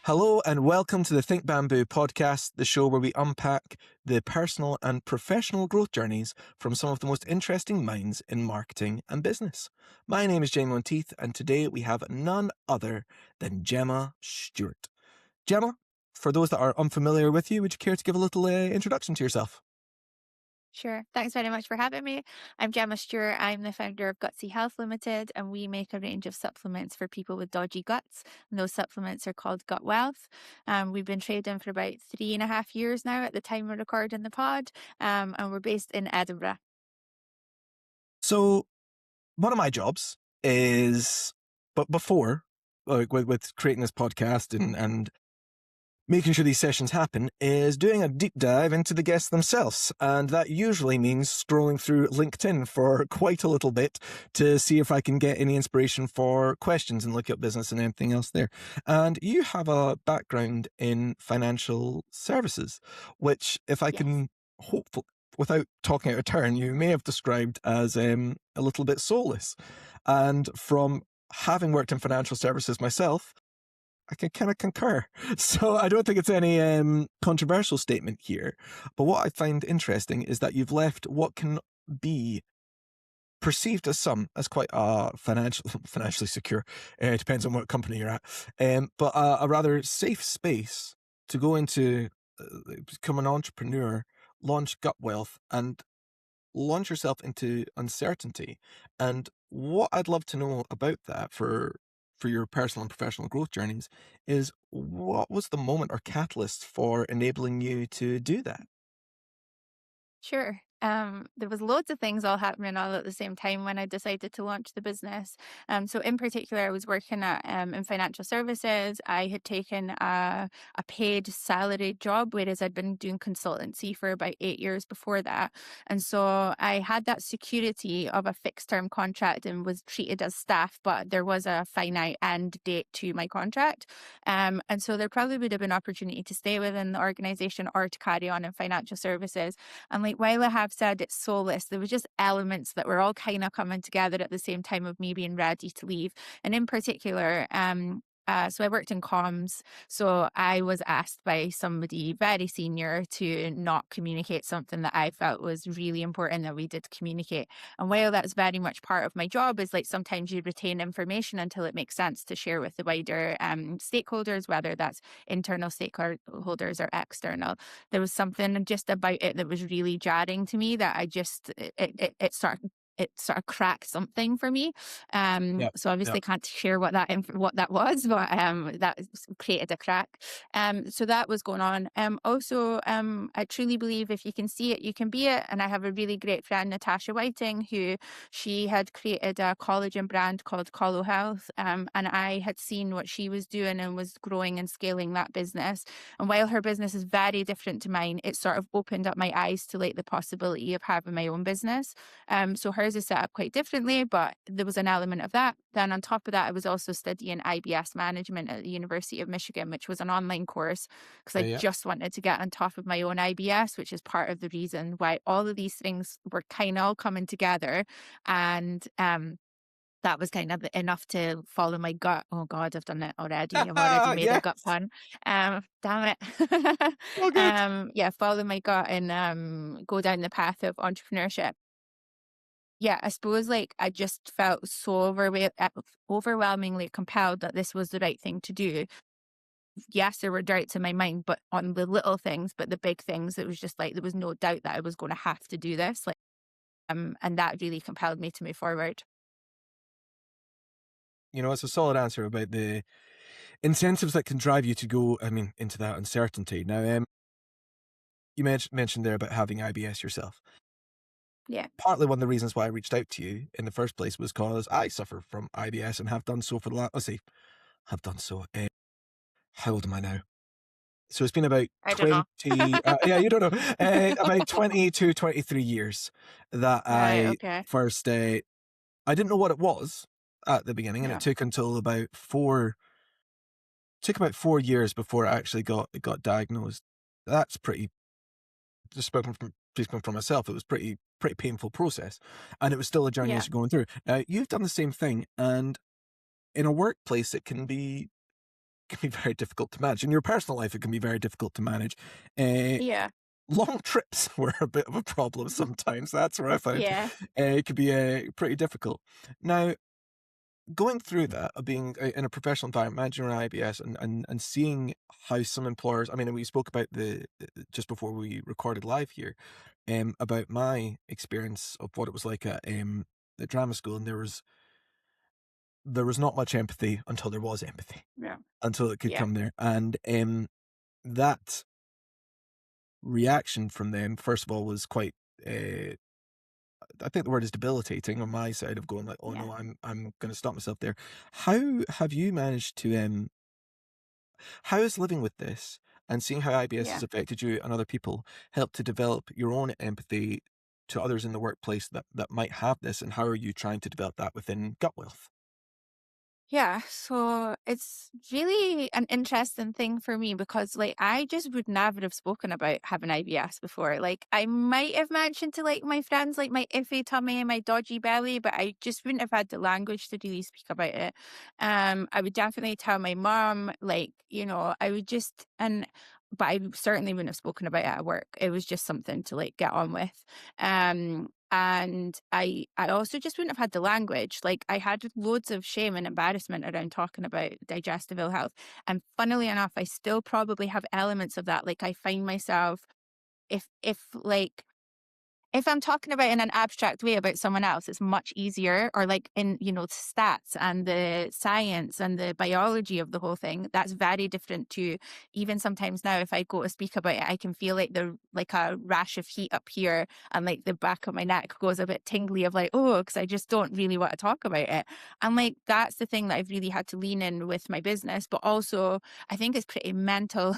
Hello and welcome to the Think Bambu Podcast, the show where we unpack the personal and professional growth journeys from some of the most interesting minds in marketing and business. My name is Jamie Monteath, and today we have none other than Gemma Stuart. Gemma, for those that are unfamiliar with you, would you care to give a little introduction to yourself? Sure. Thanks very much for having me. I'm Gemma Stuart. I'm the founder of Gutsy Health Limited, and we make a range of supplements for people with dodgy guts. And those supplements are called Gut Wealth. We've been trading for about 3.5 years now at the time we're recording the pod, and we're based in Edinburgh. So, one of my jobs is, but before, like with creating this podcast and making sure these sessions happen, is doing a deep dive into the guests themselves. And that usually means scrolling through LinkedIn for quite a little bit to see if I can get any inspiration for questions and look up business and anything else there. And you have a background in financial services, which, if I Yes. can hopefully, without talking out of turn, you may have described as a little bit soulless. And from having worked in financial services myself, I can kind of concur. So I don't think it's any controversial statement here. But what I find interesting is that you've left what can be perceived as some as quite financially secure. It depends on what company you're at. But a rather safe space to go into, become an entrepreneur, launch Gut Wealth, and launch yourself into uncertainty. And what I'd love to know about that for your personal and professional growth journeys is, what was the moment or catalyst for enabling you to do that? Sure. There was loads of things all happening all at the same time when I decided to launch the business. So in particular, I was working at in financial services. I had taken a paid salaried job, whereas I'd been doing consultancy for about 8 years before that. And so I had that security of a fixed term contract and was treated as staff, but there was a finite end date to my contract. And so there probably would have been opportunity to stay within the organization or to carry on in financial services. And like while I have said it's soulless, there was just elements that were all kind of coming together at the same time of me being ready to leave. And in particular, so I worked in comms. So I was asked by somebody very senior to not communicate something that I felt was really important that we did communicate. And while that's very much part of my job, is like sometimes you retain information until it makes sense to share with the wider stakeholders, whether that's internal stakeholders or external. There was something just about it that was really jarring to me that I just it sort of cracked something for me. Yep. So obviously Yep. can't share what that was, but created a crack. So that was going on. Also, I truly believe if you can see it, you can be it. And I have a really great friend, Natasha Whiting, who she had created a collagen brand called Collo Health. And I had seen what she was doing and was growing and scaling that business. And while her business is very different to mine, it sort of opened up my eyes to like the possibility of having my own business. So hers is set up quite differently, but there was an element of that. Then on top of that, I was also studying IBS management at the University of Michigan, which was an online course because I Yeah. just wanted to get on top of my own IBS, which is part of the reason why all of these things were kind of all coming together. And that was kind of enough to follow my gut. Oh God, I've done it already. I've already made a gut Yes. pun. Damn it. Oh, good. Yeah, follow my gut and go down the path of entrepreneurship. Yeah, I suppose like I just felt so overwhelmingly compelled that this was the right thing to do. Yes, there were doubts in my mind, but on the little things, but the big things, it was just like there was no doubt that I was going to have to do this. Like, and that really compelled me to move forward. It's a solid answer about the incentives that can drive you to go, into that uncertainty. Now, you mentioned there about having IBS yourself. Yeah. Partly one of the reasons why I reached out to you in the first place was because I suffer from IBS and have done so for the last, let's see, have done so. How old am I now? So it's been about I don't know. 20, yeah, you don't know, about 20 to 23 years that Right. I Okay. first, I didn't know what it was at the beginning, and it Yeah. took until about 4 years before I actually got diagnosed. That's pretty, just speaking from myself, it was pretty painful process, and it was still a journey Yeah. as you're going through. Now, you've done the same thing, and in a workplace, it can be can be very difficult to manage. In your personal life, it can be very difficult to manage. Uh, Yeah. Long trips were a bit of a problem sometimes. That's where I found Yeah. it could be pretty difficult. Now, going through that of being in a professional environment, managing an IBS, and seeing how some employers, I mean, we spoke about just before we recorded live here, about my experience of what it was like at the drama school, and there was not much empathy until there was empathy, Yeah. until it could Yeah. come there, and that reaction from them, first of all, was quite. Uh, I think the word is debilitating on my side of going like, oh Yeah. no, I'm going to stop myself there. How have you managed to how is living with this and seeing how IBS has Yeah. affected you and other people help to develop your own empathy to others in the workplace that might have this, and how are you trying to develop that within gut wealth? Yeah, so it's really an interesting thing for me because like I just would never have spoken about having IBS before. Like I might have mentioned to like my friends like my iffy tummy and my dodgy belly, but I just wouldn't have had the language to really speak about it. I would definitely tell my mom, like, I would just and but I certainly wouldn't have spoken about it at work. It was just something to like get on with. And I also just wouldn't have had the language. Like I had loads of shame and embarrassment around talking about digestive ill health. And funnily enough, I still probably have elements of that. Like I find myself if I'm talking about in an abstract way about someone else, it's much easier, or like in, stats and the science and the biology of the whole thing. That's very different to even sometimes now, if I go to speak about it, I can feel like like a rash of heat up here and like the back of my neck goes a bit tingly of like, oh, because I just don't really want to talk about it. And like, that's the thing that I've really had to lean in with my business. But also, I think it's pretty mental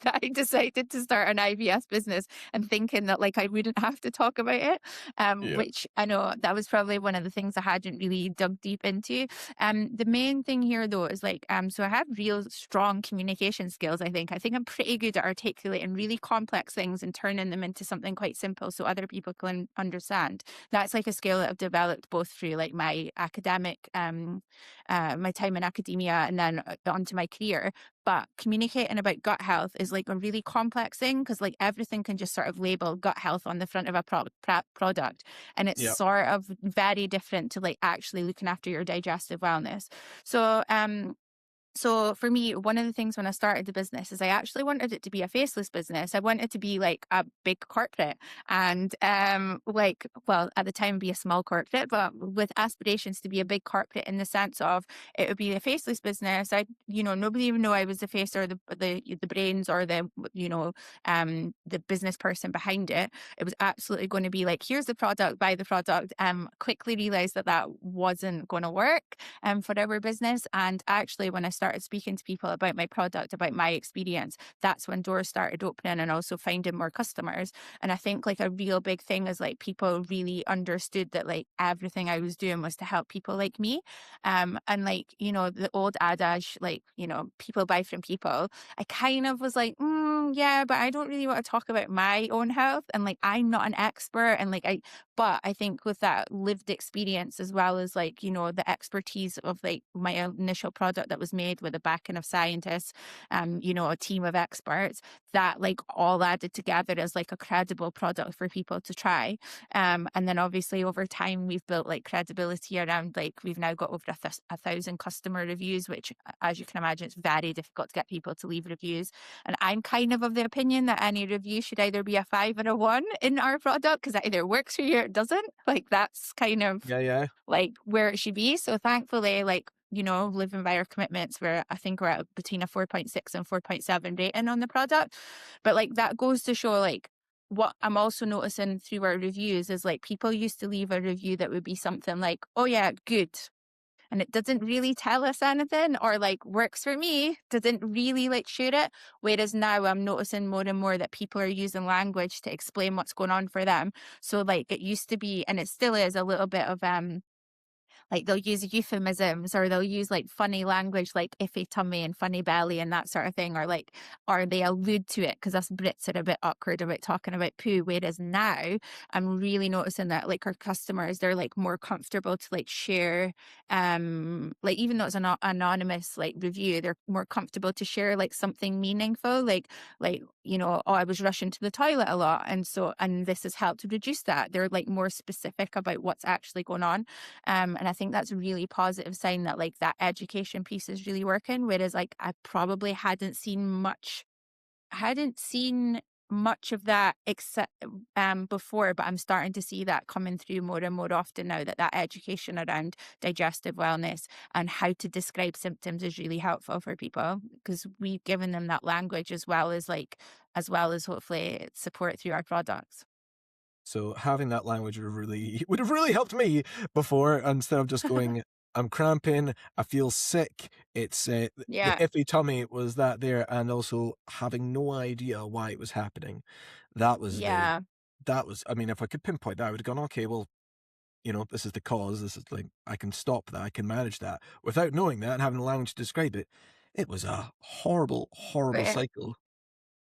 that I decided to start an IVS business and thinking that like I wouldn't have to talk about it, Yeah. which I know that was probably one of the things I hadn't really dug deep into. The main thing here though is like, so I have real strong communication skills. I think I'm pretty good at articulating really complex things and turning them into something quite simple so other people can understand. That's like a skill that I've developed both through like my academic, my time in academia and then onto my career. But communicating about gut health is like a really complex thing because like everything can just sort of label gut health on the front of a product. And it's Yeah. sort of very different to like actually looking after your digestive wellness. So for me, one of the things when I started the business is I actually wanted it to be a faceless business. I wanted to be like a big corporate and like, well, at the time be a small corporate, but with aspirations to be a big corporate in the sense of it would be a faceless business. Nobody even know I was the face or the brains or the business person behind it. It was absolutely going to be like, here's the product, buy the product. Quickly realized that that wasn't going to work for our business. And actually, when I started speaking to people about my product, about my experience, that's when doors started opening and also finding more customers. And I think like a real big thing is like people really understood that like everything I was doing was to help people like me. And like, the old adage, like, people buy from people. I kind of was like, yeah, but I don't really want to talk about my own health. And like, I'm not an expert. And like, but I think with that lived experience, as well as like, the expertise of like my initial product that was made with a backing of scientists, a team of experts, that like all added together as like a credible product for people to try. And then obviously over time, we've built like credibility around like, we've now got over 1,000 customer reviews, which as you can imagine, it's very difficult to get people to leave reviews. And I'm kind of the opinion that any review should either be a 5 or a 1 in our product because it either works for you or it doesn't. Like that's kind of Yeah. Yeah. like where it should be. So thankfully, like, living by our commitments, where I think we're at between a 4.6 and 4.7 rating on the product. But like that goes to show like what I'm also noticing through our reviews is like people used to leave a review that would be something like, oh yeah, good. And it doesn't really tell us anything, or like works for me, doesn't really like share it. Whereas now I'm noticing more and more that people are using language to explain what's going on for them. So like it used to be, and it still is a little bit of like they'll use euphemisms, or they'll use like funny language like iffy tummy and funny belly and that sort of thing, or like, or they allude to it because us Brits are a bit awkward about talking about poo. Whereas now I'm really noticing that like our customers, they're like more comfortable to like share, like even though it's an anonymous like review, they're more comfortable to share like something meaningful, like, you know, oh, I was rushing to the toilet a lot, and so, and this has helped to reduce that. They're like more specific about what's actually going on. And I think that's a really positive sign that like that education piece is really working. Whereas like I probably hadn't seen much of that except before, but I'm starting to see that coming through more and more often now, that that education around digestive wellness and how to describe symptoms is really helpful for people, because we've given them that language as well as hopefully support through our products. So having that language would have really helped me before, instead of just going, "I'm cramping, I feel sick." It's the Yeah. iffy tummy was that there, and also having no idea why it was happening. That was the Yeah. that was. I mean, if I could pinpoint that, I would have gone, "Okay, well, this is the cause. This is like I can stop that. I can manage that." Without knowing that and having the language to describe it, it was a horrible, horrible But cycle.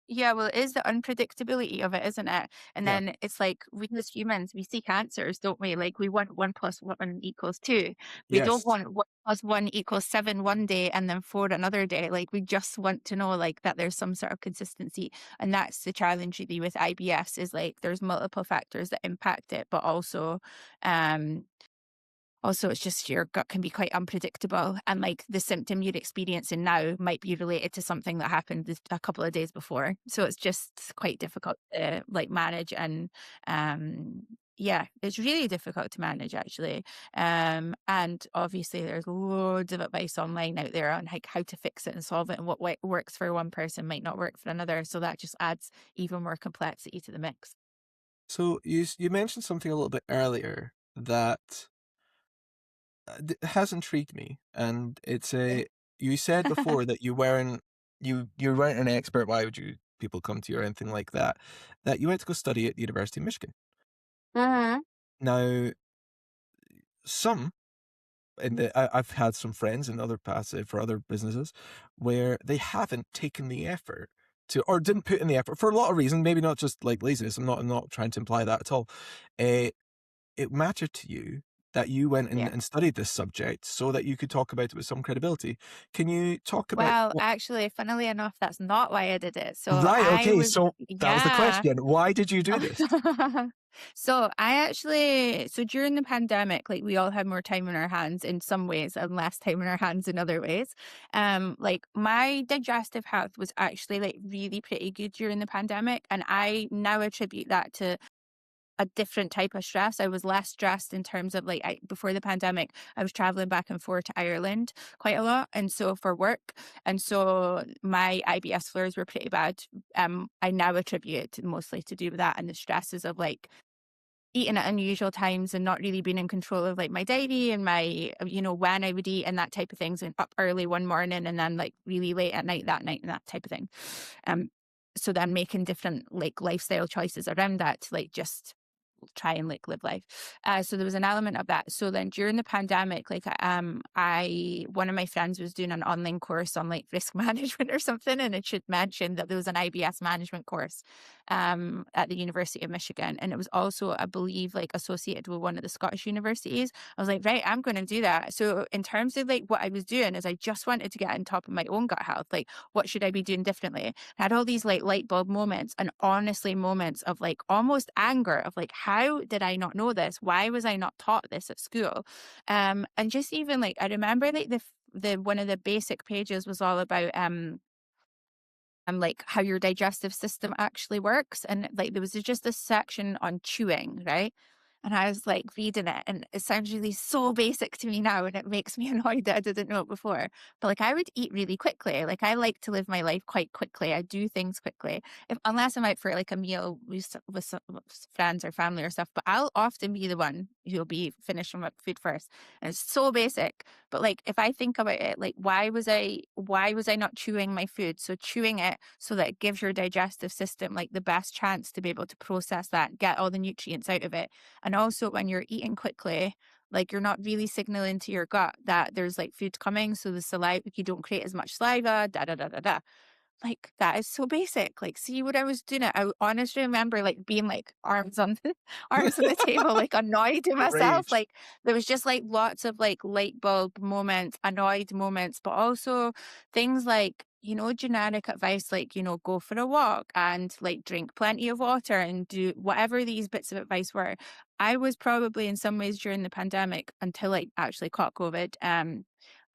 yeah, well, it is the unpredictability of it, isn't it? And Yeah. then it's like we as humans, we see cancers, don't we? Like we want 1 + 1 = 2. We don't Yes. want 1 + 1 = 7 one day and then 4 another day. Like we just want to know like that there's some sort of consistency. And that's the challenge really with IBS, is like there's multiple factors that impact it, but um also, it's just your gut can be quite unpredictable, and like the symptom you're experiencing now might be related to something that happened a couple of days before. So it's just quite difficult to like manage, and yeah, it's really difficult to manage actually. And obviously, there's loads of advice online out there on like how to fix it and solve it, and what works for one person might not work for another. So that just adds even more complexity to the mix. So you mentioned something a little bit earlier that has intrigued me, and it's Yeah. a you said before that you weren't an expert. Why would you people come to you or anything like that? That you went to go study at the University of Michigan. Mhm. Now, some I've had some friends in other paths for other businesses where they haven't taken the effort to, or didn't put in the effort for a lot of reasons. Maybe not just like laziness. I'm not trying to imply that at all. Uh, it mattered to you that you went Yeah. and studied this subject so that you could talk about it with some credibility. Can you talk about Well, what? actually, funnily enough, that's not why I did it. So Right, I okay, was, so that was the yeah. question. Why did you do this? So I actually, so during the pandemic, like we all had more time on our hands in some ways and less time on our hands in other ways. Like my digestive health was actually like really pretty good during the pandemic. And I now attribute that to a different type of stress. I was less stressed in terms of like before the pandemic, I was traveling back and forth to Ireland quite a lot, and so for work, and so my IBS flares were pretty bad. I now attribute it mostly to do with that and the stresses of like eating at unusual times and not really being in control of like my diary and my when I would eat and that type of things, and up early one morning and then like really late at night that night and that type of thing. Um, so then making different like lifestyle choices around that to like just try and like live life. So there was an element of that. So then during the pandemic, like I one of my friends was doing an online course on like risk management or something, and it should mention that there was an IBS management course at the University of Michigan, and it was also, I believe, like associated with one of the Scottish universities. I was like, right, I'm going to do that. So in terms of like what I was doing, is I just wanted to get on top of my own gut health. Like, what should I be doing differently? I had all these like light bulb moments, and honestly moments of like almost anger of like, how did I not know this? Why was I not taught this at school? And just even like I remember like the one of the basic pages was all about like how your digestive system actually works. And like there was just this section on chewing, right? And I was like reading it, and it sounds really so basic to me now, and it makes me annoyed that I didn't know it before. But like I would eat really quickly. Like I like to live my life quite quickly. I do things quickly, if unless I'm out for like a meal with with friends or family or stuff. But I'll often be the one who'll be finishing my food first, and it's so basic. But like if I think about it, like why was I not chewing my food? So chewing it so that it gives your digestive system like the best chance to be able to process that, get all the nutrients out of it. And also when you're eating quickly, Like you're not really signaling to your gut that there's like food coming. So the saliva, you don't create as much saliva, da da da da da. Like, that is so basic. Like, see what I was doing it. I honestly remember like being like arms on the arms on the table, like annoyed with myself. Rage. Like there was just like lots of like light bulb moments, annoyed moments, but also things like, generic advice like, go for a walk and like drink plenty of water and do whatever these bits of advice were. I was probably in some ways during the pandemic until I actually caught COVID.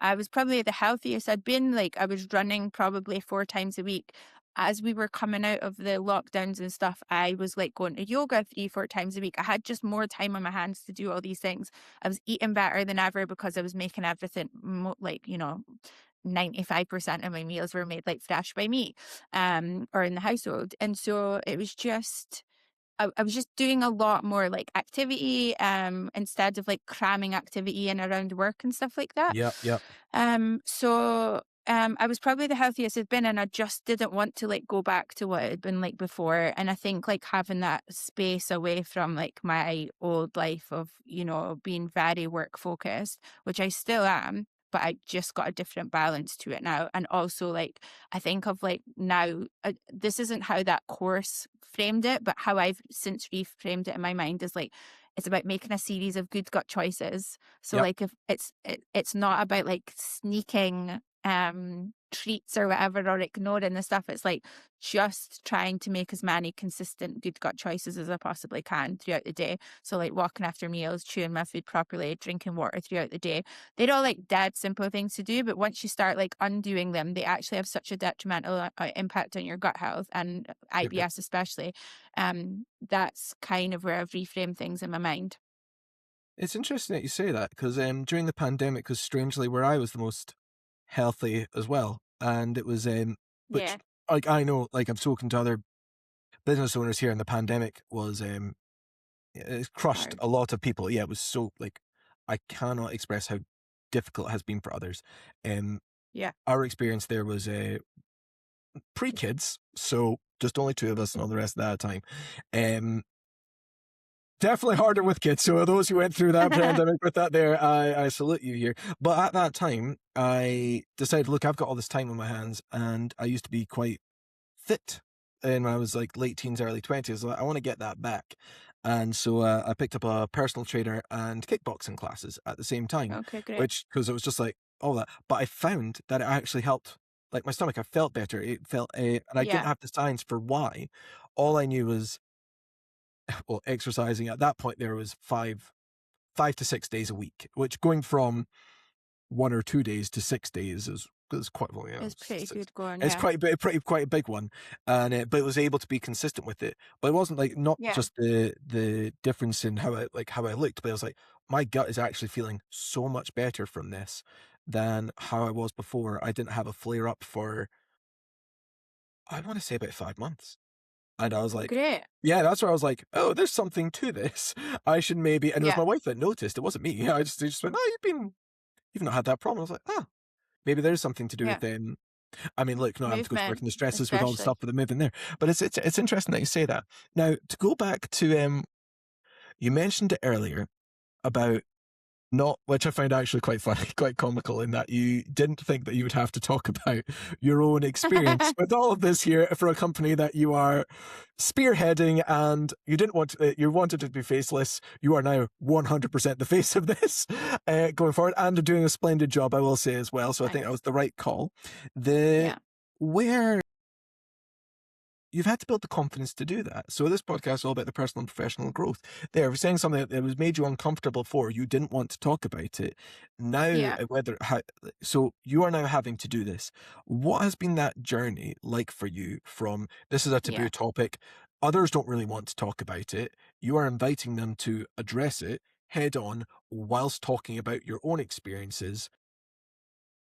I was probably the healthiest I'd been. Like I was running probably 4 times a week. As we were coming out of the lockdowns and stuff, I was like going to yoga 3, 4 times a week. I had just more time on my hands to do all these things. I was eating better than ever because I was making everything like, 95% of my meals were made like fresh by me, or in the household. And so it was just, I was just doing a lot more like activity, instead of like cramming activity in around work and stuff like that. Yep, yep, I was probably the healthiest I'd been, and I just didn't want to like go back to what it had been like before. And I think like having that space away from like my old life of, being very work focused, which I still am, but I just got a different balance to it now. And also like, I think of like now, this isn't how that course framed it, but how I've since reframed it in my mind is like, it's about making a series of good gut choices. So yep. like if it's not about like sneaking treats or whatever or ignoring the stuff. It's like just trying to make as many consistent good gut choices as I possibly can throughout the day. So like walking after meals, chewing my food properly, drinking water throughout the day. They're all like dead simple things to do, but once you start like undoing them, they actually have such a detrimental impact on your gut health and Yep, yep. IBS especially. That's kind of where I've reframed things in my mind. It's interesting that you say that because during the pandemic was strangely where I was the most healthy as well, and it was which Yeah. like I know like I've spoken to other business owners here, and the pandemic was it crushed Hard. a lot of people. Yeah, it was so like I cannot express how difficult it has been for others. Um, Yeah. our experience there was pre-kids, so just only two of us and all the rest of that time. Um, Definitely harder with kids. So those who went through that pandemic with that there, I salute you here. But at that time, I decided, look, I've got all this time on my hands, and I used to be quite fit and when I was like late teens, early 20s. I want to get that back. And so I picked up a personal trainer and kickboxing classes at the same time, Okay, great. which, because it was just like all that. But I found that it actually helped, like my stomach, I felt better. It felt, and I didn't Yeah. have the science for why. All I knew was, well, exercising at that point there was 5 to 6 days a week, which going from 1 or 2 days to 6 days is quite well, It's pretty good going. it's Yeah. quite a big one, and but it was able to be consistent with it. But it wasn't like not Yeah. just the difference in how I looked, but it was like my gut is actually feeling so much better from this than how I was before. I didn't have a flare up for I want to say about 5 months. And I was like, Great. yeah, that's where I was like, oh, there's something to this. I should maybe, and it was Yeah. my wife that noticed. It wasn't me. Yeah, they just went, oh, you've not had that problem. I was like, oh, maybe there's something to do with Yeah. them. I mean, look, not having to go to work Movement, and the stresses with all the especially. stuff with the moving there. But it's interesting that you say that. Now, to go back to you mentioned it earlier about not, which I found actually quite funny, quite comical, in that you didn't think that you would have to talk about your own experience with all of this here for a company that you are spearheading, and you didn't want to, you wanted it to be faceless. You are now 100% the face of this going forward, and are doing a splendid job, I will say as well. So I think that Thanks. was the right call. The Yeah. where you've had to build the confidence to do that. So this podcast is all about the personal and professional growth. There, if saying something that was made you uncomfortable for, you didn't want to talk about it. Now, Yeah. so you are now having to do this. What has been that journey like for you? From this is a taboo Yeah. topic, others don't really want to talk about it. You are inviting them to address it head on, whilst talking about your own experiences.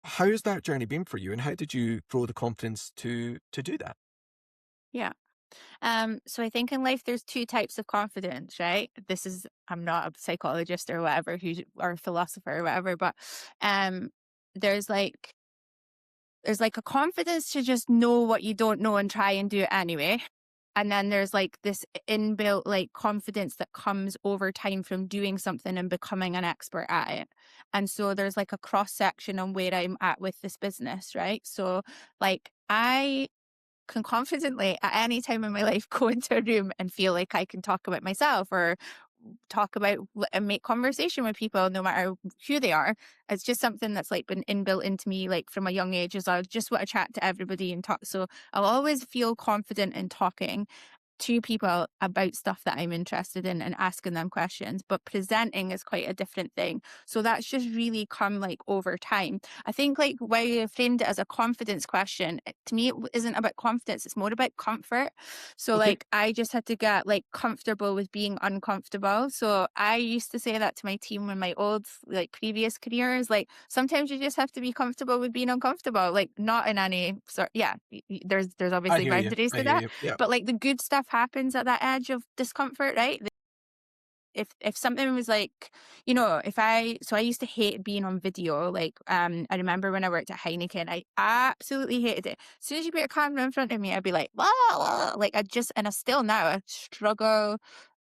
How has that journey been for you, and how did you grow the confidence to do that? Yeah. So I think in life there's two types of confidence, right? This is I'm not a psychologist or whatever, or a philosopher or whatever, but um there's like there's like a confidence to just know what you don't know and try and do it anyway. And then there's like this inbuilt like confidence that comes over time from doing something and becoming an expert at it. And so there's like a cross section on where I'm at with this business, right? So like I can confidently at any time in my life go into a room and feel like I can talk about myself or talk about and make conversation with people no matter who they are. It's just something that's like been inbuilt into me like from a young age, as I just want to chat to everybody and talk. So I'll always feel confident in talking to people about stuff that I'm interested in and asking them questions, but presenting is quite a different thing. So that's just really come like over time. I think like why you framed it as a confidence question, to me, it isn't about confidence. It's more about comfort. So Okay. like I just had to get like comfortable with being uncomfortable. So I used to say that to my team in my old like previous careers, like sometimes you just have to be comfortable with being uncomfortable, like not in any sort, yeah, there's I obviously hear you. boundaries I to hear that, you. Yeah. but like the good stuff happens at that edge of discomfort, right? If something was like, if I used to hate being on video. Like I remember when I worked at Heineken, I absolutely hated it. As soon as you put a camera in front of me, I'd be like, "Blah, blah," like and I still now I struggle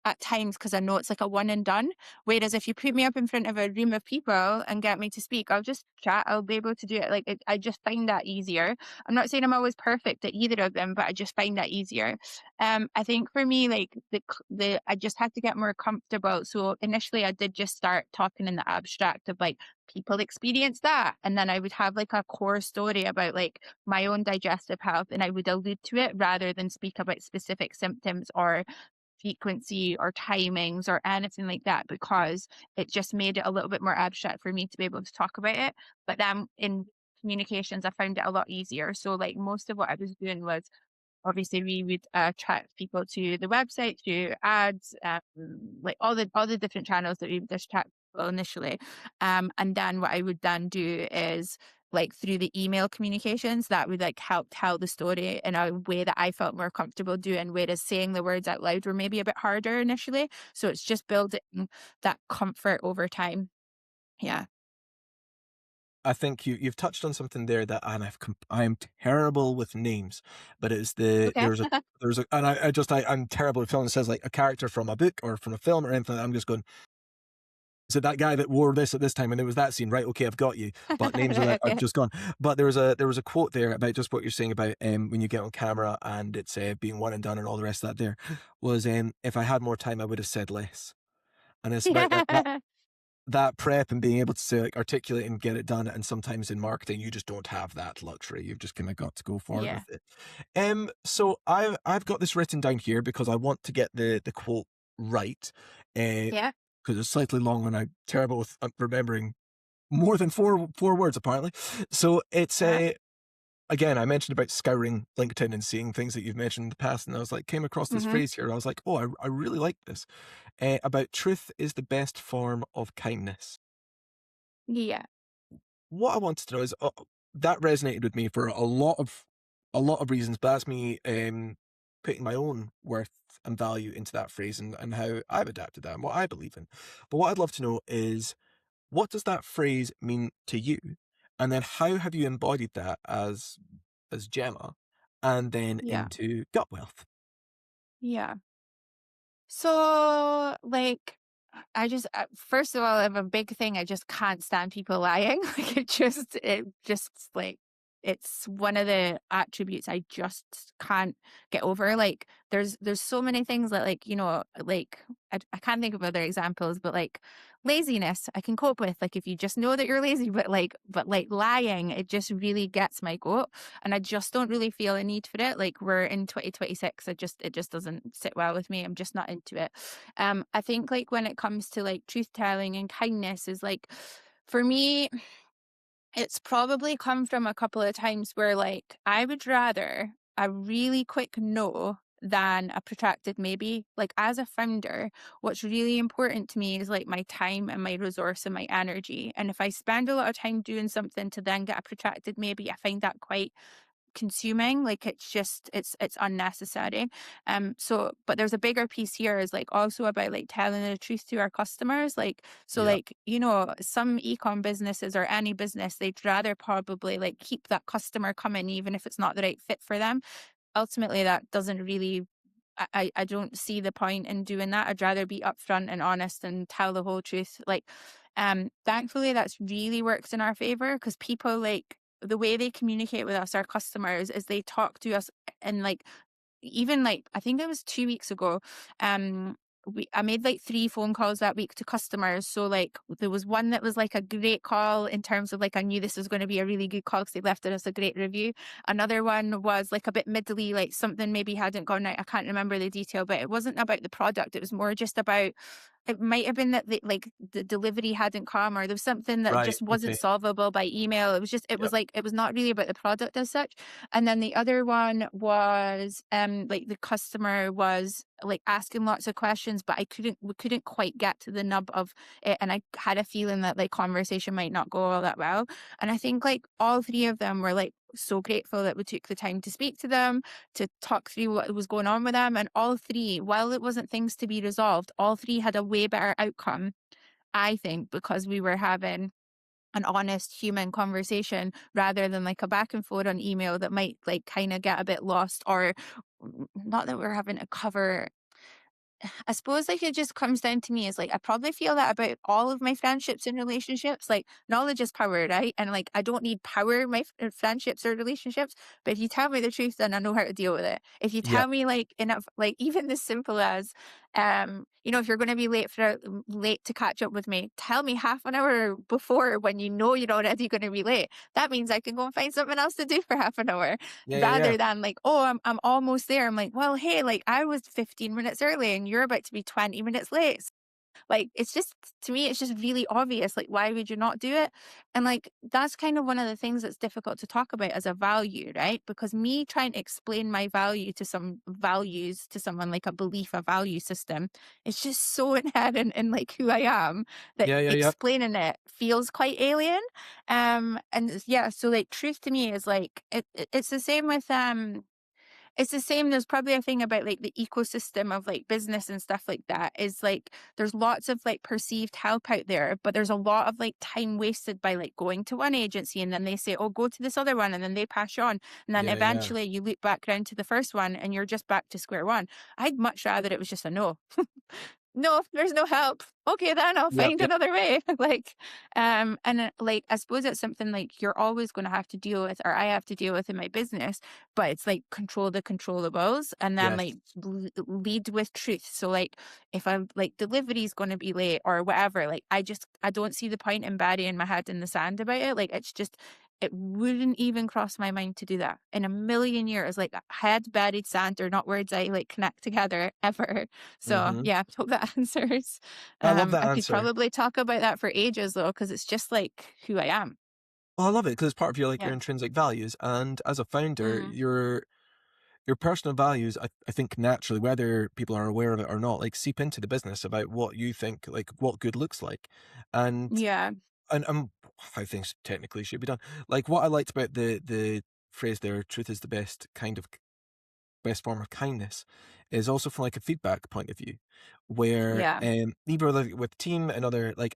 at times because I know it's like a one and done. Whereas if you put me up in front of a room of people and get me to speak, I'll just chat. I'll be able to do it. Like I just find that easier. I'm not saying I'm always perfect at either of them, but I just find that easier. I think for me, like the I just had to get more comfortable. So initially, I did just start talking in the abstract of like people experience that, and then I would have like a core story about like my own digestive health, and I would allude to it rather than speak about specific symptoms or frequency or timings or anything like that, because it just made it a little bit more abstract for me to be able to talk about it. But then in communications, I found it a lot easier. So like most of what I was doing was obviously we would attract people to the website through ads, like all the different channels that we would attract people initially. And then what I would then do is like through the email communications that would like help tell the story in a way that I felt more comfortable doing, whereas saying the words out loud were maybe a bit harder initially. So it's just building that comfort over time. Yeah. I think you've touched on something there that, and I'm terrible with names, but it's Okay. and I'm terrible with film that says like a character from a book or from a film or anything. I'm just going, is it that guy that wore this at this time? And it was that scene, right? Okay, I've got you. But names are like, I've just gone. But there was a quote there about just what you're saying about when you get on camera and it's being one and done and all the rest of that. There was if I had more time, I would have said less. And it's about Yeah. that prep and being able to say, like, articulate and get it done. And sometimes in marketing, you just don't have that luxury. You've just kind of got to go forward Yeah. with it. So I've got this written down here because I want to get the quote right. Uh, Yeah. because it's slightly long and I'm terrible with remembering more than four words apparently. So it's Uh-huh. again, I mentioned about scouring LinkedIn and seeing things that you've mentioned in the past, and I was like, came across this Hmm. phrase here. And I was like, oh, I really like this. About truth is the best form of kindness. Yeah. What I wanted to know is that resonated with me for a lot of reasons, but that's me putting my own worth and value into that phrase and how I've adapted that and what I believe in. But what I'd love to know is what does that phrase mean to you? And then how have you embodied that as Gemma and then Yeah. into gut wealth? Yeah. So, like, I just, first of all, I have a big thing. I just can't stand people lying. Like, it just like, it's one of the attributes I just can't get over. Like, there's so many things that, like, like, I can't think of other examples, but like laziness, I can cope with. Like, if you just know that you're lazy, but like lying, it just really gets my goat. And I just don't really feel a need for it. Like we're in 2026, it just doesn't sit well with me. I'm just not into it. I think like when it comes to like truth telling and kindness is like for me, it's probably come from a couple of times where like I would rather a really quick no than a protracted maybe. Like as a founder, what's really important to me is like my time and my resource and my energy. And if I spend a lot of time doing something to then get a protracted maybe, I find that quite consuming. Like it's unnecessary. So but there's a bigger piece here is like also about like telling the truth to our customers. Like so Yeah. like some ecom businesses or any business, they'd rather probably like keep that customer coming even if it's not the right fit for them. Ultimately that doesn't really I don't see the point in doing that. I'd rather be upfront and honest and tell the whole truth. Like, thankfully, that's really works in our favor because people like the way they communicate with us, our customers, is they talk to us and like even like I think it was 2 weeks ago, I made like 3 phone calls that week to customers. So like there was one that was like a great call in terms of like I knew this was going to be a really good call because they left us a great review. Another one was like a bit middly, like something maybe hadn't gone out. I can't remember the detail, but it wasn't about the product. It was more just about it might have been that like the delivery hadn't come or there was something that Right. just wasn't Okay. solvable by email. It was just it was Yep. like it was not really about the product as such. And then the other one was like the customer was like asking lots of questions, but we couldn't quite get to the nub of it. And I had a feeling that like conversation might not go all that well. And I think like all three of them were like so grateful that we took the time to speak to them, to talk through what was going on with them. And all three, while it wasn't things to be resolved, all three had a way better outcome, I think, because we were having an honest human conversation rather than like a back and forth on email that might like kind of get a bit lost or not that we're having to cover. I suppose like it just comes down to me is like I probably feel that about all of my friendships and relationships. Like knowledge is power, right? And like I don't need power in my friendships or relationships. But if you tell me the truth, then I know how to deal with it. If you Yep. tell me like enough, like even as simple as, if you're going to be late to catch up with me, tell me half an hour before when you know you're already going to be late. That means I can go and find something else to do for half an hour Yeah. Yeah. Yeah. rather than like, oh, I'm almost there. I'm like, well, hey, like I was 15 minutes early and you're about to be 20 minutes late. Like, it's just, to me, it's just really obvious. Like, why would you not do it? And like, that's kind of one of the things that's difficult to talk about as a value, right? Because me trying to explain my value to some values to someone like a belief, a value system, it's just so inherent in like who I am that Yeah. Yeah. Yep. explaining it feels quite alien. Yeah, so like truth to me is like, it's the same with, it's the same. There's probably a thing about like the ecosystem of like business and stuff like that is like there's lots of like perceived help out there, but there's a lot of like time wasted by like going to one agency and then they say, oh, go to this other one and then they pass you on. And then Yeah. Yeah. eventually you loop back around to the first one and you're just back to square one. I'd much rather it was just a no. No, there's no help. Okay, then I'll Yep. find Yep. another way. Like, like I suppose it's something like you're always going to have to deal with, or I have to deal with in my business. But it's like control the controllables, and then Yes. like lead with truth. So like, if I'm like delivery is going to be late or whatever, like I don't see the point in burying my head in the sand about it. Like it's just. It wouldn't even cross my mind to do that in a million years. Like head buried sand are not words I like connect together ever. So Mm-hmm. yeah, hope that answers. I love that I could answer. probably talk about that for ages though, because it's just like who I am. Well, I love it because it's part of your like your Yeah. intrinsic values, and as a founder, Mm. your personal values, I think naturally, whether people are aware of it or not, like seep into the business about what you think, like what good looks like, and Yeah. and how things technically should be done. Like what I liked about the phrase there, "Truth is the best form of kindness," is also from like a feedback point of view, where Yeah. either like, with team and other like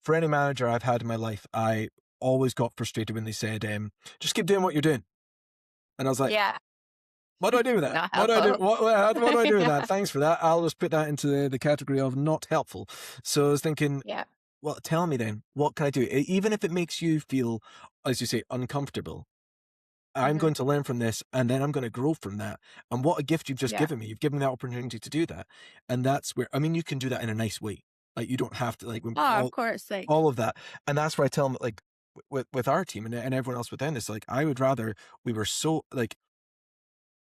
for any manager I've had in my life, I always got frustrated when they said, "Just keep doing what you're doing," and I was like, Yeah. what do I do with that? Not What do I do? helpful. What do I do with Yeah. that? Thanks for that. I'll just put that into the category of not helpful. So I was thinking, Yeah. well, tell me then, what can I do? Even if it makes you feel, as you say, uncomfortable, I'm Hmm. going to learn from this and then I'm going to grow from that. And what a gift you've just Yeah. given me. You've given me that opportunity to do that. And that's where, I mean, you can do that in a nice way. Like you don't have to, like, when Oh, of course. all Like, of that. And that's where I tell them, like, with our team and everyone else within this, like, I would rather we were so, like,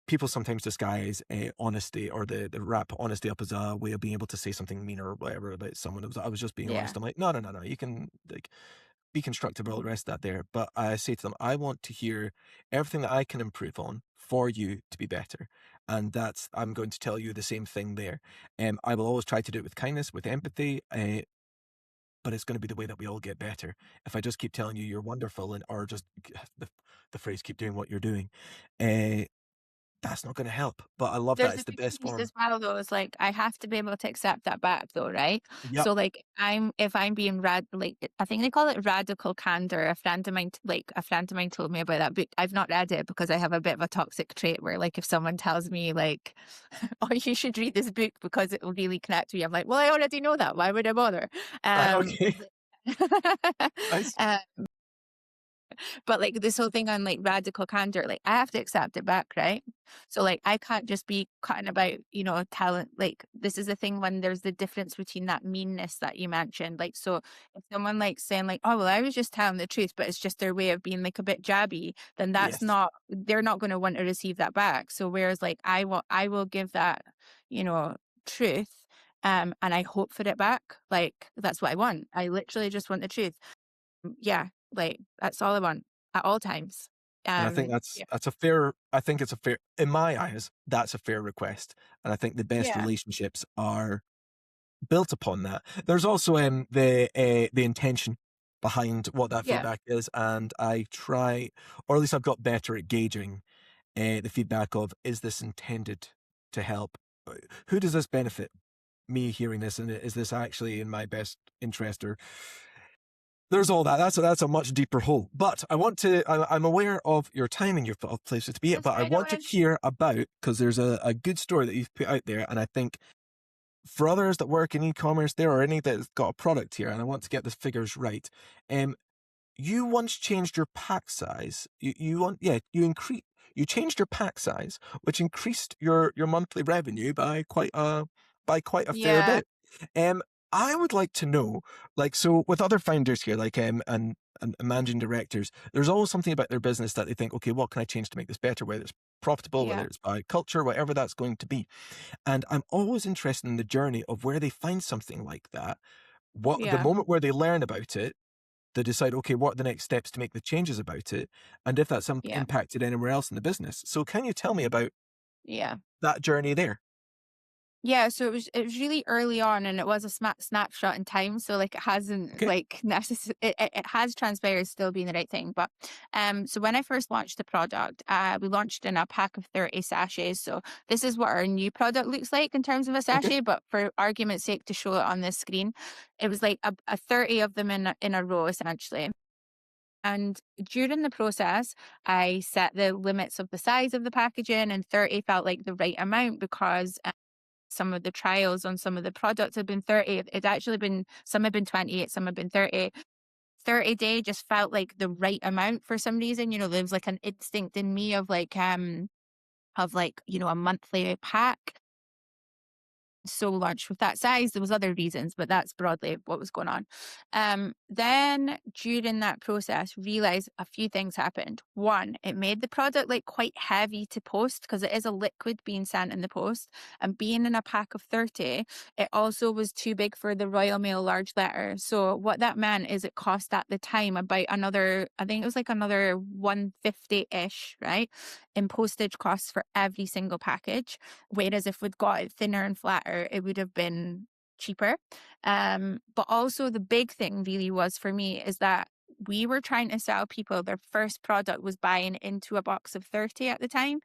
people sometimes disguise honesty or the wrap honesty up as a way of being able to say something mean or whatever about someone. I was just being yeah. honest. I'm like, no, no, no, no. You can like be constructive, all the rest of that there. But I say to them, I want to hear everything that I can improve on for you to be better. And that's, I'm going to tell you the same thing there. I will always try to do it with kindness, with empathy, but it's going to be the way that we all get better. If I just keep telling you you're wonderful and or just the phrase keep doing what you're doing, uh, that's not going to help. But I love that. There's It's a the big best piece as form. well though, is like I have to be able to accept that back though, right? Yep. So like if I'm being like I think they call it radical candor. A friend of mine told me about that book. I've not read it because I have a bit of a toxic trait where like if someone tells me like, oh, you should read this book because it will really connect to you, I'm like, well, I already know that. Why would I bother? Right. Um Okay. Nice. uh, but like this whole thing on like radical candor, like I have to accept it back, right? So like I can't just be cutting about, talent. Like this is the thing when there's the difference between that meanness that you mentioned. Like so if someone like saying like, oh well, I was just telling the truth, but it's just their way of being like a bit jabby, then Yes. they're not going to want to receive that back. So whereas like I will give that, truth. And I hope for it back. Like that's what I want. I literally just want the truth. Yeah, like that's all I want at all times. And I think Yeah. that's a fair. I think it's a fair, in my eyes, that's a fair request. And I think the best Yeah. relationships are built upon that. There's also the intention behind what that Yeah. feedback is, and I try, or at least I've got better at gauging the feedback of, is this intended to help? Who does this benefit? Me hearing this, and is this actually in my best interest? Or there's all that. That's a much deeper hole. But I'm aware of your time and your places to be at, That's but I fine, don't want to worry. hear about, because there's a good story that you've put out there, and I think for others that work in e-commerce, there are any that's got a product here, and I want to get the figures right. Um, you once changed your pack size. You changed your pack size, which increased your monthly revenue by quite a fair Yeah. bit. Um, I would like to know, like, so with other founders here, like and managing directors, there's always something about their business that they think, okay, what can I change to make this better? Whether it's profitable, whether Yeah. it's by culture, whatever that's going to be. And I'm always interested in the journey of where they find something like that. What the Yeah. moment where they learn about it, they decide, okay, what are the next steps to make the changes about it, and if that's Yeah. impacted anywhere else in the business. So, can you tell me about Yeah. that journey there? Yeah, so it was really early on, and it was a snapshot in time. So like it hasn't Okay, like it has transpired still being the right thing. But so when I first launched the product, we launched in a pack of 30 sachets. So this is what our new product looks like in terms of a okay, sachet. But for argument's sake, to show it on this screen, it was like a 30 of them in a row essentially. And during the process, I set the limits of the size of the packaging, and 30 felt like the right amount because some of the trials on some of the products have been 30. It's actually been, some have been 28, some have been 30. 30-day just felt like the right amount for some reason. There was like an instinct in me of like, a monthly pack. So large with that size. There was other reasons, but that's broadly what was going on. Then during that process, realized a few things happened. One, it made the product like quite heavy to post because it is a liquid being sent in the post, and being in a pack of 30, it also was too big for the Royal Mail large letter. So what that meant is it cost at the time about another, I think it was like another 150-ish, right? In postage costs for every single package. Whereas if we'd got it thinner and flatter, it would have been cheaper. But also the big thing really was for me is that we were trying to sell people their first product was buying into a box of 30 at the time.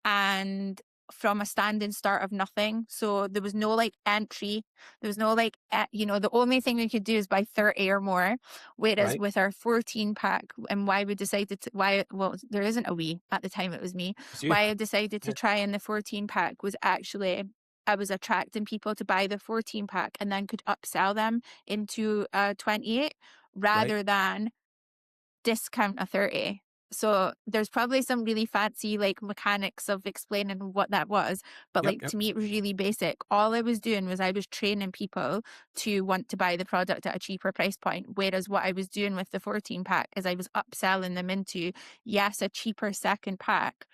And from a standing start of nothing. So there was no like entry. There was no like, the only thing we could do is buy 30 or more. Whereas right. with our 14 pack, and why we decided to, well, there isn't a we at the time, it was me. It's you. Why I decided to Yeah. try in the 14 pack was actually, I was attracting people to buy the 14 pack and then could upsell them into a 28 Right. rather than discount a 30. So there's probably some really fancy like mechanics of explaining what that was. But Yep. like Yep. to me, it was really basic. All I was doing was I was training people to want to buy the product at a cheaper price point. Whereas what I was doing with the 14 pack is I was upselling them into, yes, a cheaper second pack,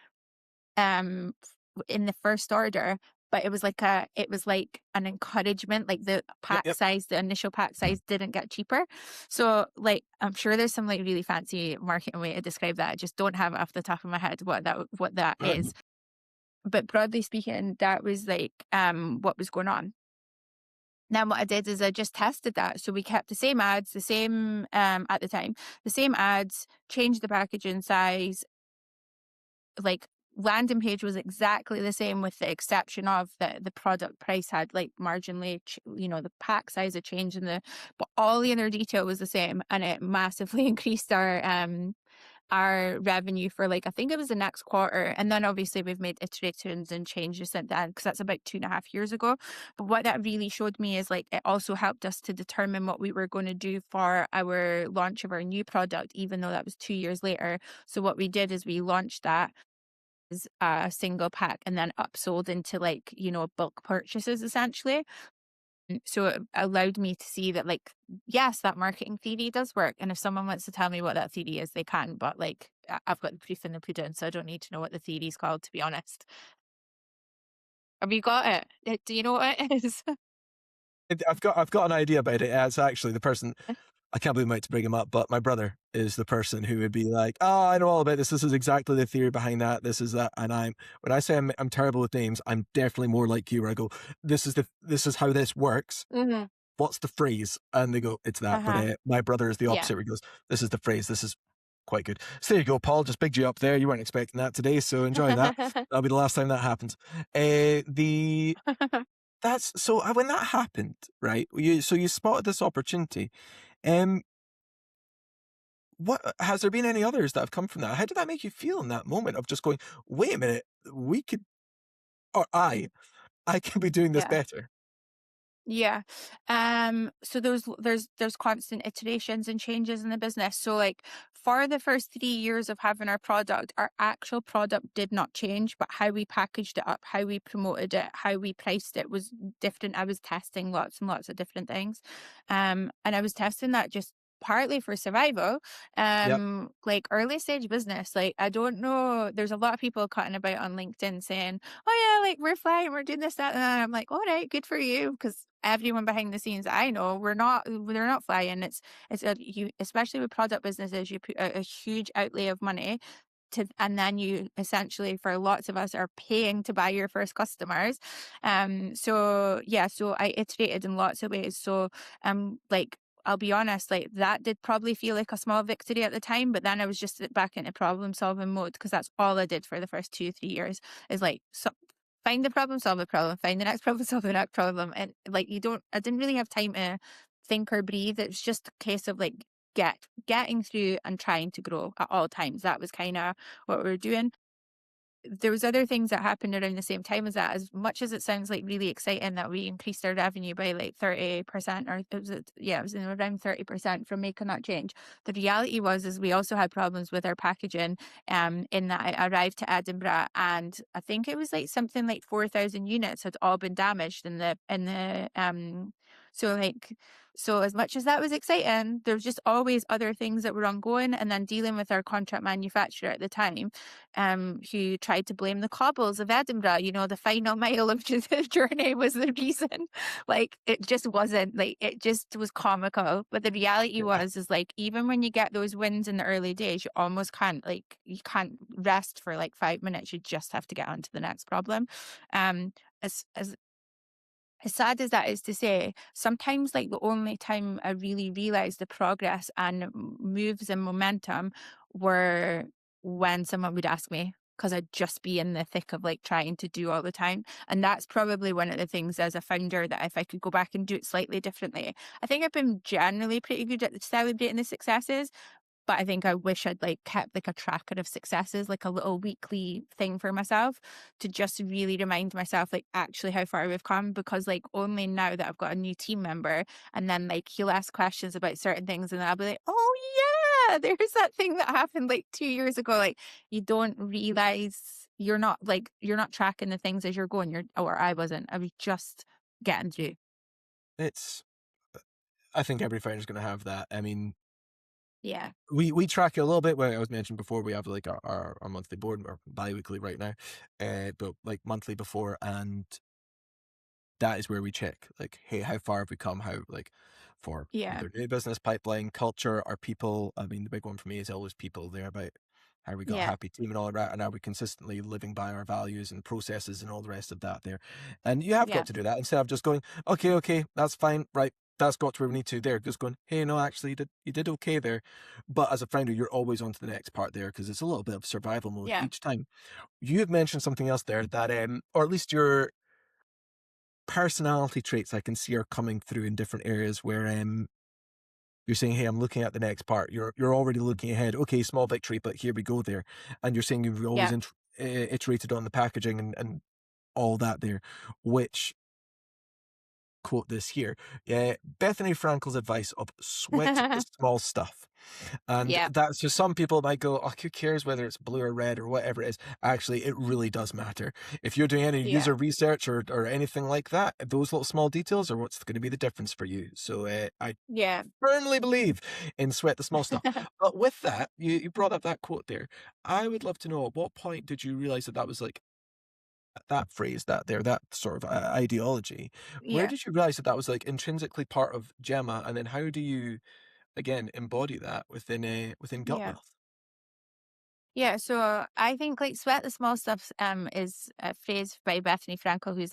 um in the first order, but it was like an encouragement. Like Yep. Yep. the initial pack size didn't get cheaper. So like I'm sure there's some like really fancy marketing way to describe that. I just don't have it off the top of my head what that Right. is. But broadly speaking, that was like what was going on. Then what I did is I just tested that. So we kept the same ads, the same at the time, the same ads, changed the packaging size, like landing page was exactly the same with the exception of the product price had like marginally, the pack size had changed but all the other detail was the same, and it massively increased our revenue for like, I think it was the next quarter. And then obviously we've made iterations and changes since then, because that's about 2.5 years ago. But what that really showed me is like, it also helped us to determine what we were going to do for our launch of our new product, even though that was 2 years later. So what we did is we launched that as a single pack and then upsold into like, bulk purchases essentially. So it allowed me to see that, like, yes, that marketing theory does work. And if someone wants to tell me what that theory is, they can. But like, I've got the proof in the pudding, so I don't need to know what the theory is called, to be honest. Have you got it? Do you know what it is? I've got an idea about it. It's actually the person, I can't believe I'm about to bring him up, but my brother is the person who would be like, "Oh, I know all about this. This is exactly the theory behind that. This is that." And when I say I'm terrible with names, I'm definitely more like you, where I go, this is how this works. Hmm. What's the phrase?" And they go, "It's that." But Uh-huh. my brother is the Yeah. opposite, where he goes, "This is the phrase. This is quite good." So there you go, Paul. Just bigged you up there. You weren't expecting that today, so enjoy that. That'll be the last time that happens. The That's so when that happened, right? You spotted this opportunity. Um, what has there been any others that have come from that? How did that make you feel in that moment of just going, "Wait a minute, we could, or I can be doing this Yeah. better." Yeah. So there's constant iterations and changes in the business. So like, for the first 3 years of having our product, our actual product did not change, but how we packaged it up, how we promoted it, how we priced it was different. I was testing lots and lots of different things. And I was testing that just partly for survival. Yep. Like early stage business, like I don't know, there's a lot of people cutting about on LinkedIn saying, "Oh yeah, like we're flying, we're doing this, that," and I'm like, "All right, good for you," because everyone behind the scenes I know, they're not flying. You, especially with product businesses, you put a huge outlay of money and then you essentially, for lots of us, are paying to buy your first customers. So yeah, so I iterated in lots of ways. So like, I'll be honest, like that did probably feel like a small victory at the time, but then I was just back into problem solving mode, because that's all I did for the first 2 3 years, is like, so find the problem, solve the problem, find the next problem, solve the next problem. And like, I didn't really have time to think or breathe. It's just a case of like, getting through and trying to grow at all times. That was kind of what we were doing. There was other things that happened around the same time as that. As much as it sounds like really exciting that we increased our revenue by like 30%, or it was in around 30% from making that change. The reality was is we also had problems with our packaging, in that I arrived to Edinburgh and I think it was like something like 4,000 units had all been damaged in the so like, so as much as that was exciting, there's just always other things that were ongoing. And then dealing with our contract manufacturer at the time, who tried to blame the cobbles of Edinburgh. The final mile of the journey was the reason. Like, it just wasn't, like, it just was comical. But the reality Yeah. is like, even when you get those wins in the early days, you almost can't, like, you can't rest for like 5 minutes. You just have to get on to the next problem. Um, as sad as that is to say, sometimes like the only time I really realized the progress and moves and momentum were when someone would ask me, because I'd just be in the thick of like trying to do all the time. And that's probably one of the things as a founder, that if I could go back and do it slightly differently, I think I've been generally pretty good at celebrating the successes, but I think I wish I'd like kept like a tracker of successes, like a little weekly thing for myself, to just really remind myself like actually how far we've come. Because like, only now that I've got a new team member, and then like he'll ask questions about certain things and I'll be like, "Oh yeah, there's that thing that happened like 2 years ago." Like, you don't realize you're not tracking the things as you're going. Or I wasn't. I was just getting through. It's, I think every founder's going to have that. I mean, Yeah. we track it a little bit. Where I was mentioned before, we have like our monthly board, or bi-weekly right now, but like monthly before, and that is where we check, like, hey, how far have we come? How, like, for Yeah. either new business pipeline, culture, or people. I mean, the big one for me is always people. They're about how we got a Yeah. happy team and all of that, and are we consistently living by our values and processes and all the rest of that there. And you have Yeah. got to do that instead of just going, okay, that's fine, right. that's got to where we need to there, just going, hey, no, actually, you did okay there. But as a founder, you're always on to the next part there because it's a little bit of survival mode Yeah. each time. You have mentioned something else there that, or at least your personality traits I can see are coming through in different areas where you're saying, hey, I'm looking at the next part. You're already looking ahead. Okay, small victory, but here we go there. And you're saying you've always Yeah. iterated on the packaging and all that there, which quote this here. Bethany Frankel's advice of sweat the small stuff. And Yeah. that's just some people might go, oh, who cares whether it's blue or red or whatever it is. Actually, it really does matter. If you're doing any Yeah. user research or anything like that, those little small details are what's going to be the difference for you. So I Yeah. firmly believe in sweat the small stuff. But with that, you brought up that quote there. I would love to know at what point did you realize that that was like that phrase, that sort of ideology, where Yeah. did you realize that that was like intrinsically part of Gemma, and then how do you again embody that within gut Yeah. wealth? Yeah, so I think like sweat the small stuff is a phrase by Bethany Frankel, who's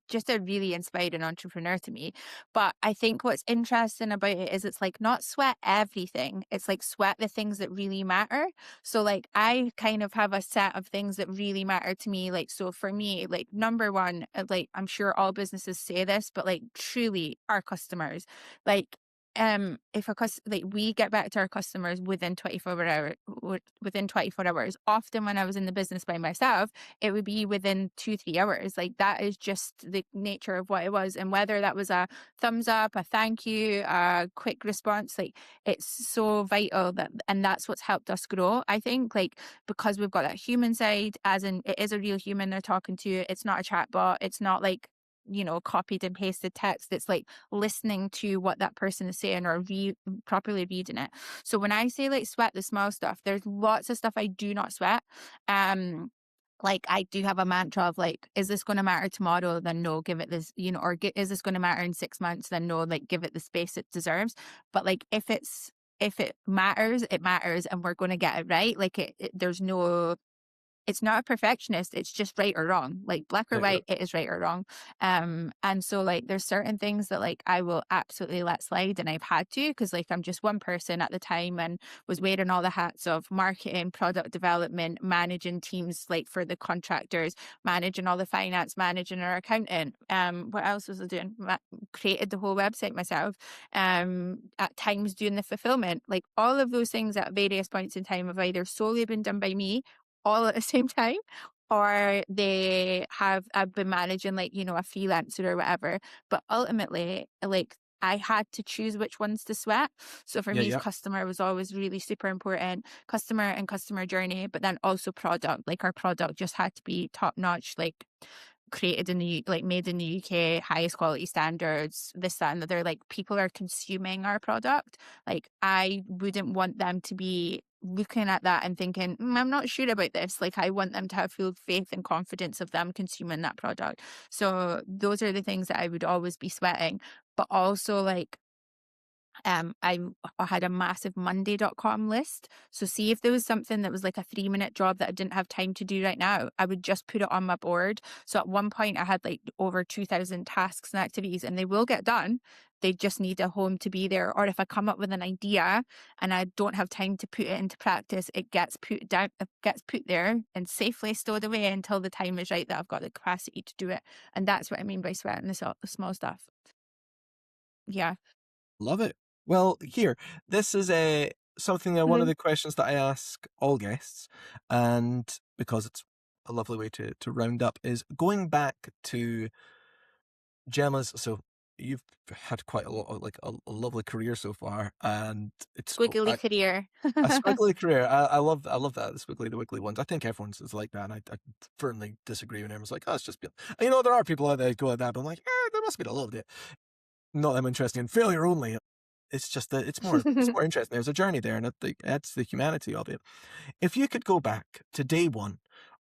just a really inspiring entrepreneur to me. But I think what's interesting about it is it's like not sweat everything. It's like sweat the things that really matter. So like I kind of have a set of things that really matter to me. Like so for me, like number one, like I'm sure all businesses say this, but like truly our customers. Like if like we get back to our customers within 24 hours. Often when I was in the business by myself, it would be within 2-3 hours. Like that is just the nature of what it was. And whether that was a thumbs up, a thank you, a quick response, like it's so vital and that's what's helped us grow. I think like because we've got that human side, as in it is a real human they're talking to. It's not a chat bot. It's not like copied and pasted text. It's like listening to what that person is saying or properly reading it. So when I say like sweat the small stuff, there's lots of stuff I do not sweat. Um, like I do have a mantra of like, is this going to matter tomorrow? Then no, give it this, or is this going to matter in 6 months? Then no, like give it the space it deserves. But like if it matters, it matters, and we're going to get it right. Like there's no it's not a perfectionist. It's just right or wrong. Like black or Yeah, white, it is right or wrong. And so like there's certain things that like I will absolutely let slide and I've had to because like I'm just one person at the time and was wearing all the hats of marketing, product development, managing teams like for the contractors, managing all the finance, managing our accountant. What else was I doing? Created the whole website myself. At times doing the fulfillment. Like all of those things at various points in time have either solely been done by me all at the same time, or I've been managing like, a freelancer or whatever. But ultimately, like I had to choose which ones to sweat. So for yeah, me, yeah. customer was always really super important. Customer and customer journey, but then also product. Like our product just had to be top notch, like created in like made in the UK, highest quality standards, this, that, and the other. Like people are consuming our product. Like I wouldn't want them to be looking at that and thinking, I'm not sure about this. Like I want them to have full faith and confidence of them consuming that product. So those are the things that I would always be sweating. But also like I had a massive Monday.com list. So see if there was something that was like a 3-minute job that I didn't have time to do right now, I would just put it on my board. So at one point I had like over 2,000 tasks and activities and they will get done. They just need a home to be there. Or if I come up with an idea and I don't have time to put it into practice, it gets put there and safely stowed away until the time is right that I've got the capacity to do it. And that's what I mean by sweating the small stuff. Yeah. Love it. Well, here, this is a something one of the questions that I ask all guests, and because it's a lovely way to round up, is going back to Gemma's. So you've had quite a lot of like a lovely career so far, and it's Squiggly career. a squiggly career. I love that, the squiggly, the wiggly ones. I think everyone's is like that, and I firmly disagree when everyone's like, oh, it's just, there are people out there who go like that, but I'm like, there must be a little bit. Not that I'm interested in failure only. It's just that it's more interesting. There's a journey there, and I think that's the humanity of it. If you could go back to day one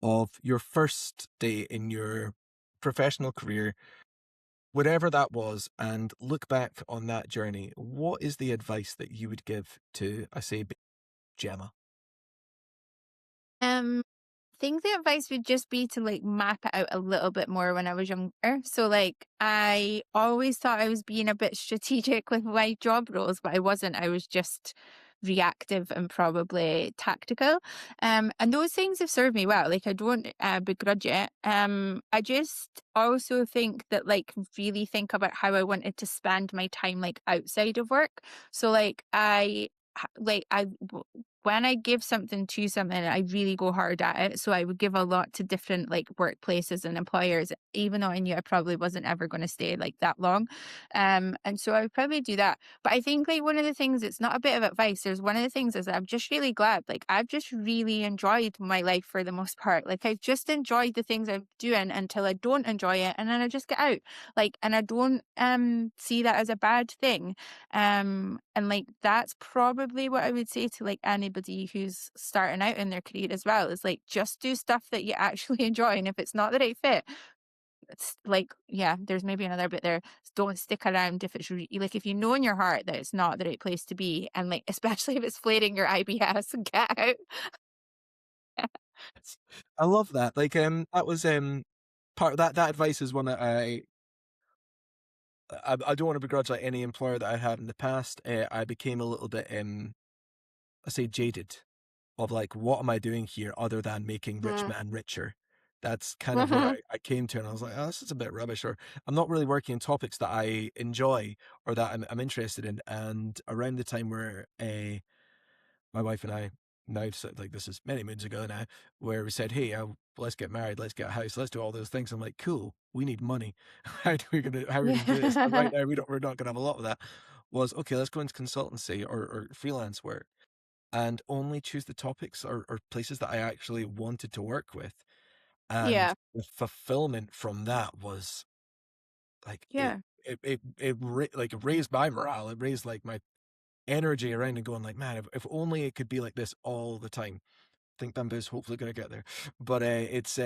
of your first day in your professional career, whatever that was, and look back on that journey, what is the advice that you would give to, I say, Gemma? think the advice would just be to like map it out a little bit more when I was younger. So like I always thought I was being a bit strategic with my job roles, but I wasn't. I was just reactive and probably tactical. And those things have served me well. Like I don't begrudge it. I just also think that like really think about how I wanted to spend my time like outside of work. So like like when I give something to something, I really go hard at it. So I would give a lot to different like workplaces and employers, even though I knew I probably wasn't ever going to stay like that long. And so I would probably do that. But I think like one of the things, it's not a bit of advice. There's one of the things is I'm just really glad. Like I've just really enjoyed my life for the most part. Like I've just enjoyed the things I'm doing until I don't enjoy it, and then I just get out. Like, and I don't see that as a bad thing. And like that's probably what I would say to like anybody who's starting out in their career as well, is like just do stuff that you actually enjoy. And if it's not the right fit, it's like, yeah, there's maybe another bit there. Don't stick around if it's like if you know in your heart that it's not the right place to be, and like especially if it's flaring your IBS, get out. I love that. Like, that was part of that advice is one that I don't want to begrudge like any employer that I had in the past. I became a little bit I say jaded of like, what am I doing here other than making rich Mm. man richer? That's kind of where I came to, and I was like, oh, this is a bit rubbish, or I'm not really working in topics that I enjoy or that I'm interested in. And around the time where my wife and I now, so, like this is many moons ago now, where we said, hey, let's get married, let's get a house, let's do all those things. I'm like, cool, we need money. How are we gonna do this? And right Yeah. now we're not gonna have a lot of that. Was okay, let's go into consultancy or freelance work and only choose the topics or places that I actually wanted to work with. And Yeah. the fulfillment from that was like Yeah. like it raised my morale. It raised like my energy around and going like, man, if only it could be like this all the time. Think Bambu's hopefully gonna get there. But it's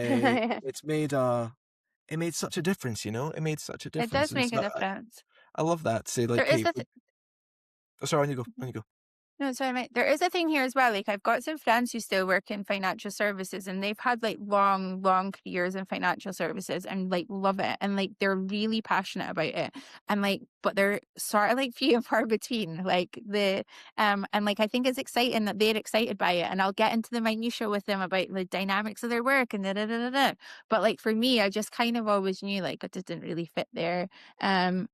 made it made such a difference, you know? It made such a It difference. does And make a so difference. I love that. Say There like, is hey, a sorry, on you go, on you go. No, sorry, mate. There is a thing here as well. Like I've got some friends who still work in financial services, and they've had like long, long careers in financial services and like love it. And like they're really passionate about it. And like, but they're sort of like few and far between. And like I think it's exciting that they're excited by it. And I'll get into the minutia with them about the dynamics of their work and da da da da da. But like for me, I just kind of always knew like it didn't really fit there. And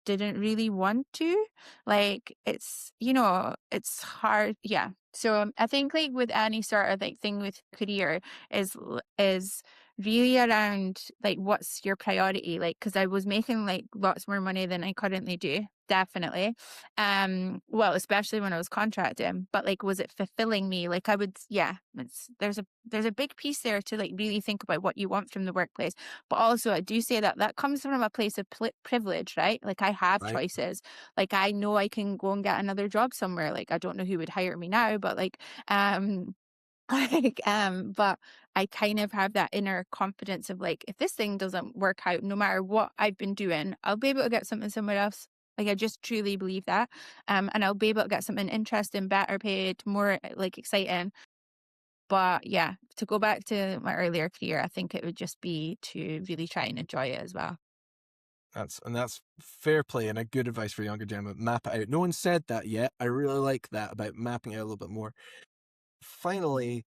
didn't really want to. Like it's, it's hard. Yeah. So I think like with any sort of like thing with career is really around like what's your priority, like because I was making like lots more money than I currently do, definitely. Well, especially when I was contracting, but like was it fulfilling me? Like I would, yeah, there's a big piece there to like really think about what you want from the workplace. But also I do say that that comes from a place of privilege, right? Like I have Right. choices. Like I know I can go and get another job somewhere. Like I don't know who would hire me now, but like but I kind of have that inner confidence of like, if this thing doesn't work out, no matter what I've been doing, I'll be able to get something somewhere else. Like I just truly believe that. And I'll be able to get something interesting, better paid, more like exciting. But yeah, to go back to my earlier career, I think it would just be to really try and enjoy it as well. That's fair play and a good advice for younger Gemma. Map it out. No one said that yet. I really like that about mapping it out a little bit more. Finally,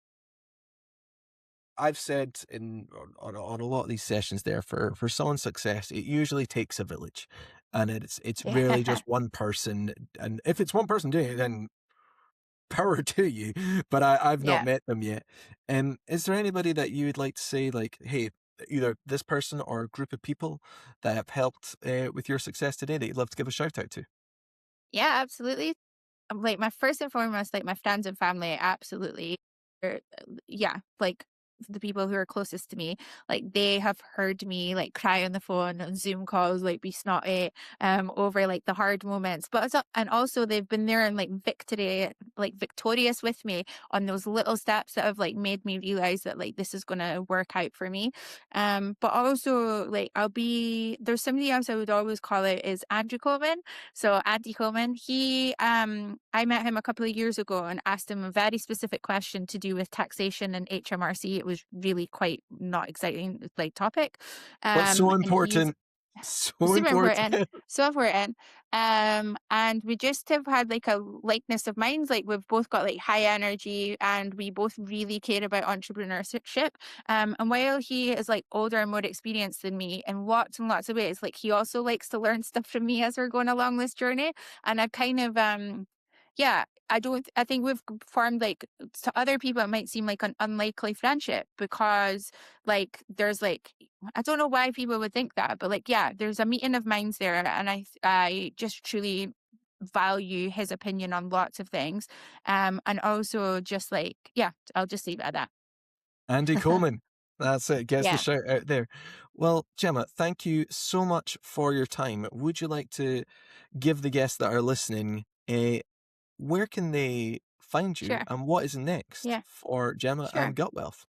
I've said on a lot of these sessions there, for someone's success, it usually takes a village, and it's rarely Yeah. just one person. And if it's one person doing it, then power to you. But I've not Yeah. met them yet. Is there anybody that you would like to say like, hey, either this person or a group of people that have helped with your success today that you'd love to give a shout out to? Yeah, absolutely. Like my first and foremost, like my friends and family, absolutely. Yeah, like the people who are closest to me, like they have heard me like cry on the phone on Zoom calls, like be snotty, over like the hard moments. But and also they've been there and like victorious with me on those little steps that have like made me realize that like this is gonna work out for me. But also like there's somebody else I would always call it is Andrew Coleman. So Andy Coleman, I met him a couple of years ago and asked him a very specific question to do with taxation and HMRC it was really quite not exciting like topic. But so And he's important. So super important. important, so important. And we just have had like a likeness of minds. Like we've both got like high energy, and we both really care about entrepreneurship. And while he is like older and more experienced than me in lots and lots of ways, like he also likes to learn stuff from me as we're going along this journey. And I've kind of yeah, I think we've formed like, to other people it might seem like an unlikely friendship, because like there's like, I don't know why people would think that, but like, yeah, there's a meeting of minds there, and I just truly value his opinion on lots of things. And also just like, yeah, I'll just leave it at Andy that. Coleman. That's it. Gets the Yeah, shout out there. Well, Gemma, thank you so much for your time. Would you like to give the guests that are listening where can they find you sure. and what is next Yeah, for Gemma and sure. Gut Wealth?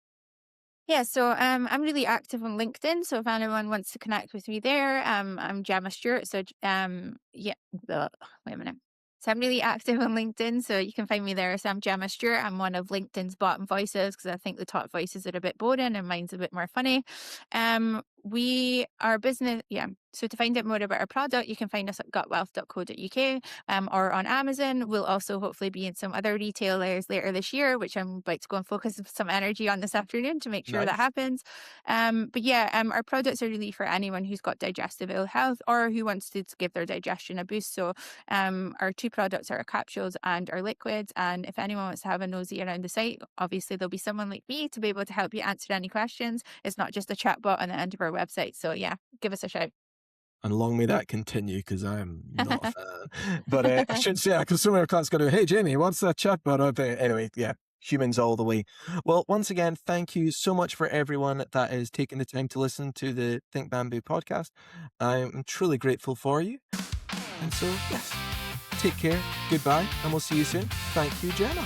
Yeah, so I'm really active on LinkedIn. So if anyone wants to connect with me there, I'm Gemma Stuart. So yeah, wait a minute. So I'm really active on LinkedIn, so you can find me there. So I'm Gemma Stuart. I'm one of LinkedIn's bottom voices, because I think the top voices are a bit boring and mine's a bit more funny. We are business, yeah. So to find out more about our product, you can find us at gutwealth.co.uk, or on Amazon. We'll also hopefully be in some other retailers later this year, which I'm about to go and focus some energy on this afternoon to make sure that Nice. happens. But yeah, our products are really for anyone who's got digestive ill health or who wants to give their digestion a boost. So our two products are our capsules and our liquids. And if anyone wants to have a nosy around the site, obviously there'll be someone like me to be able to help you answer any questions. It's not just a chatbot on the end of our website. So yeah, give us a shout. And long may that continue, because I'm not a fan. But I shouldn't say that, because some of our clients go to, hey, Jamie, what's that chatbot up there? Anyway, yeah, humans all the way. Well, once again, thank you so much for everyone that is taking the time to listen to the Think Bamboo podcast. I'm truly grateful for you. And so, yes, take care, goodbye, and we'll see you soon. Thank you, Gemma.